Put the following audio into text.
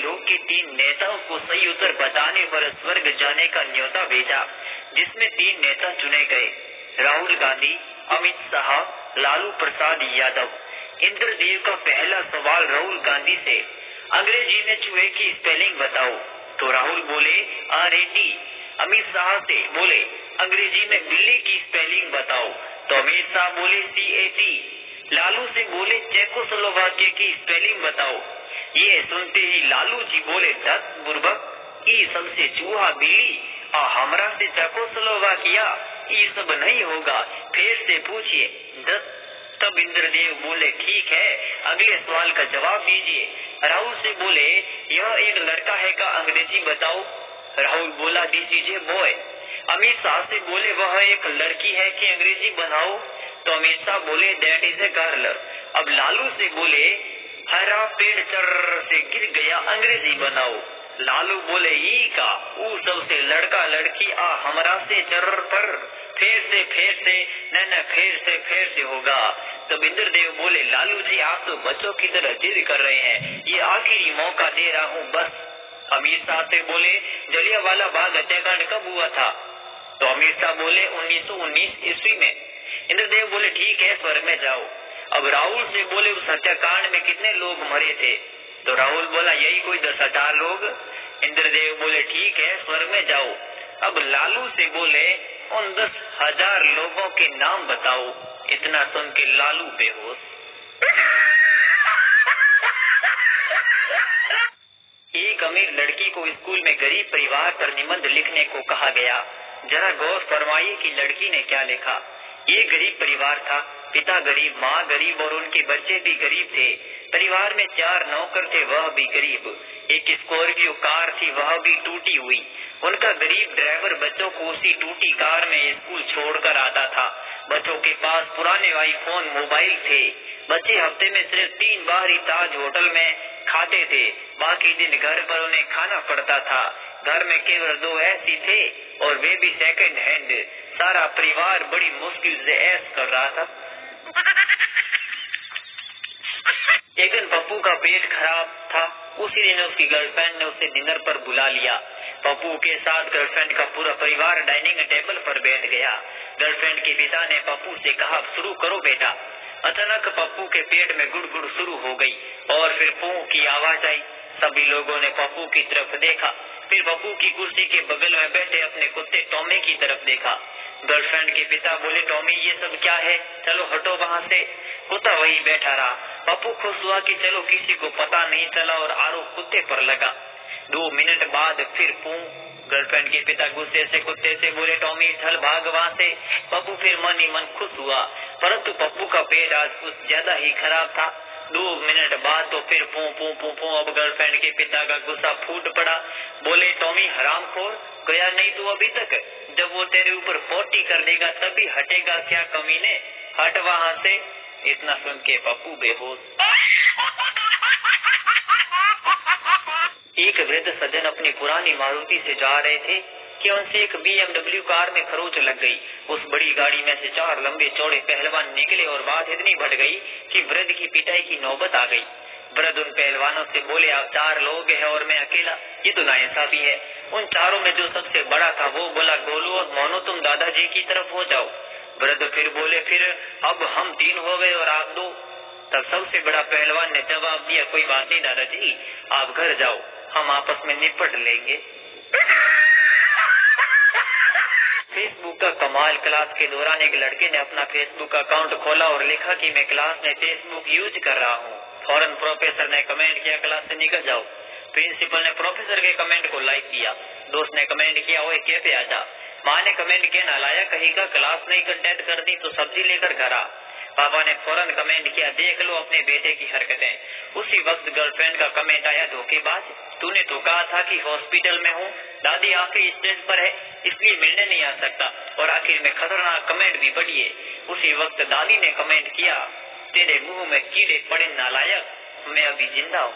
लोग के 3 नेताओं को सही उत्तर बताने पर स्वर्ग जाने का न्योता भेजा, जिसमें 3 नेता चुने गए, राहुल गांधी, अमित शाह, लालू प्रसाद यादव। इंद्रदेव का पहला सवाल राहुल गांधी से, अंग्रेजी में चूहे की स्पेलिंग बताओ। तो राहुल बोले RAT। अमित शाह से बोले अंग्रेजी में बिल्ली की स्पेलिंग बताओ। तो अमित शाह बोले CAT। लालू से बोले चेकोस्लोवाकिया की स्पेलिंग बताओ। ये सुनते ही लालू जी बोले दत्त बुर्बक, ई सबसे चूहा बिल्ली, हमरा से चेकोस्लोवाकिया, ये सब नहीं होगा, फिर से पूछिए दत्त। तब इंद्रदेव बोले ठीक है, अगले सवाल का जवाब दीजिए। राहुल से बोले यह एक लड़का है का अंग्रेजी बताओ। राहुल बोला this is a boy. Amit Shah से बोले वह एक लड़की है कि अंग्रेजी बनाओ। तो अमित शाह बोले दैट इज ए गर्ल। अब लालू से बोले हरा पेड़ चर्र से गिर गया, अंग्रेजी बनाओ। लालू बोले ई का ऊ सबसे लड़का लड़की, हमरा से चर्र पर, फिर से न फिर से होगा। तब इंद्रदेव बोले लालू जी आप तो बच्चों की तरह जिद कर रहे हैं, ये आखिरी मौका दे रहा हूँ बस। अमित शाह से बोले जलियांवाला बाग हत्याकांड कब हुआ था। तो अमित शाह बोले 1919 ईस्वी में। इंद्रदेव बोले ठीक है, स्वर्ग में जाओ। अब राहुल से बोले उस हत्याकांड में कितने लोग मरे थे। तो राहुल बोला यही कोई 10,000 लोग। इंद्रदेव बोले ठीक है, स्वर्ग में जाओ। अब लालू से बोले उन 10,000 लोगों के नाम बताओ। इतना सुन के लालू बेहोश। एक अमीर लड़की को स्कूल में गरीब परिवार पर निबंध लिखने को कहा गया। जरा गौर फरमाइए कि लड़की ने क्या लिखा। ये गरीब परिवार था, पिता गरीब, माँ गरीब और उनके बच्चे भी गरीब थे। परिवार में 4 नौकर थे, वह भी गरीब। एक स्कॉर्पियो कार थी, वह भी टूटी हुई। उनका गरीब ड्राइवर बच्चों को उसी टूटी कार में स्कूल छोड़कर आता था। बच्चों के पास पुराने आईफोन मोबाइल थे। बच्चे हफ्ते में सिर्फ 3 बार ही ताज होटल में खाते थे, बाकी दिन घर पर उन्हें खाना पड़ता था। घर में केवल 2 ऐसी थे और वे भी सेकंड हैंड। सारा परिवार बड़ी मुश्किल से ऐश कर रहा था। एक दिन पप्पू का पेट खराब था। उसी दिन उसकी गर्लफ्रेंड ने उसे डिनर पर बुला लिया। पप्पू के साथ गर्लफ्रेंड का पूरा परिवार डाइनिंग टेबल पर बैठ गया। गर्लफ्रेंड के पिता ने पप्पू से कहा शुरू करो बेटा। अचानक पप्पू के पेट में गुड़गुड़ शुरू हो गई और फिर पू की आवाज आई। सभी लोगों ने पप्पू की तरफ देखा, फिर पप्पू की कुर्सी के बगल में बैठे अपने कुत्ते टॉमी की तरफ देखा। गर्लफ्रेंड के पिता बोले टॉमी ये सब क्या है, चलो हटो वहाँ से। कुत्ता वही बैठा रहा। पप्पू खुश हुआ कि चलो किसी को पता नहीं चला और आरोप कुत्ते पर लगा। 2 मिनट बाद फिर पू। गर्लफ्रेंड के पिता गुस्से से कुत्ते से बोले टॉमी चल भाग वहाँ से। पप्पू फिर मन ही मन खुश हुआ, परंतु पप्पू का पेट आज कुछ ज्यादा ही खराब था। 2 मिनट बाद तो फिर पू पू पू पू। अब गर्लफ्रेंड के पिता का गुस्सा फूट पड़ा। बोले टॉमी हरामखोर, गया नहीं तू अभी तक। जब वो तेरे ऊपर पोटी कर देगा तभी हटेगा क्या कमीने, हट वहाँ से। इतना सुन के पप्पू बेहोश। एक वृद्ध सज्जन अपनी पुरानी मारुति से जा रहे थे कि उनसे एक BMW कार में खरोच लग गई। उस बड़ी गाड़ी में से 4 लंबे चौड़े पहलवान निकले और बात इतनी बढ़ गई कि वृद्ध की पिटाई की नौबत आ गई। वृद्ध उन पहलवानों से बोले आप 4 लोग हैं और मैं अकेला, ये तो नाइंसाफी है। उन चारों में जो सबसे बड़ा था वो बोला गोलू और मोनू तुम दादाजी की तरफ हो जाओ। वृद्ध फिर बोले फिर अब हम 3 हो गए और आप 2। तब सबसे बड़ा पहलवान ने जवाब दिया कोई बात नहीं दादाजी, आप घर जाओ, हम आपस में निपट लेंगे। फेसबुक का कमाल। क्लास के दौरान एक लड़के ने अपना फेसबुक अकाउंट खोला और लिखा कि मैं क्लास में फेसबुक यूज कर रहा हूँ। फौरन प्रोफेसर ने कमेंट किया क्लास से निकल जाओ। प्रिंसिपल ने प्रोफेसर के कमेंट को लाइक किया। दोस्त ने कमेंट किया ओए कैफे आजा। माँ ने कमेंट किया नालायक कहेगा क्लास नहीं कंटेंट कर दी तो सब्जी लेकर घर आ। पापा ने फौरन कमेंट किया देख लो अपने बेटे की हरकतें। उसी वक्त गर्लफ्रेंड का कमेंट आया धोखेबाज, तूने तो कहा था कि हॉस्पिटल में हूँ, दादी आखिरी स्टेज पर है इसलिए मिलने नहीं आ सकता, और आखिर में खतरनाक कमेंट भी पढ़िए। उसी वक्त दादी ने कमेंट किया तेरे मुंह में कीड़े पड़े नालायक, मैं अभी जिंदा हूँ।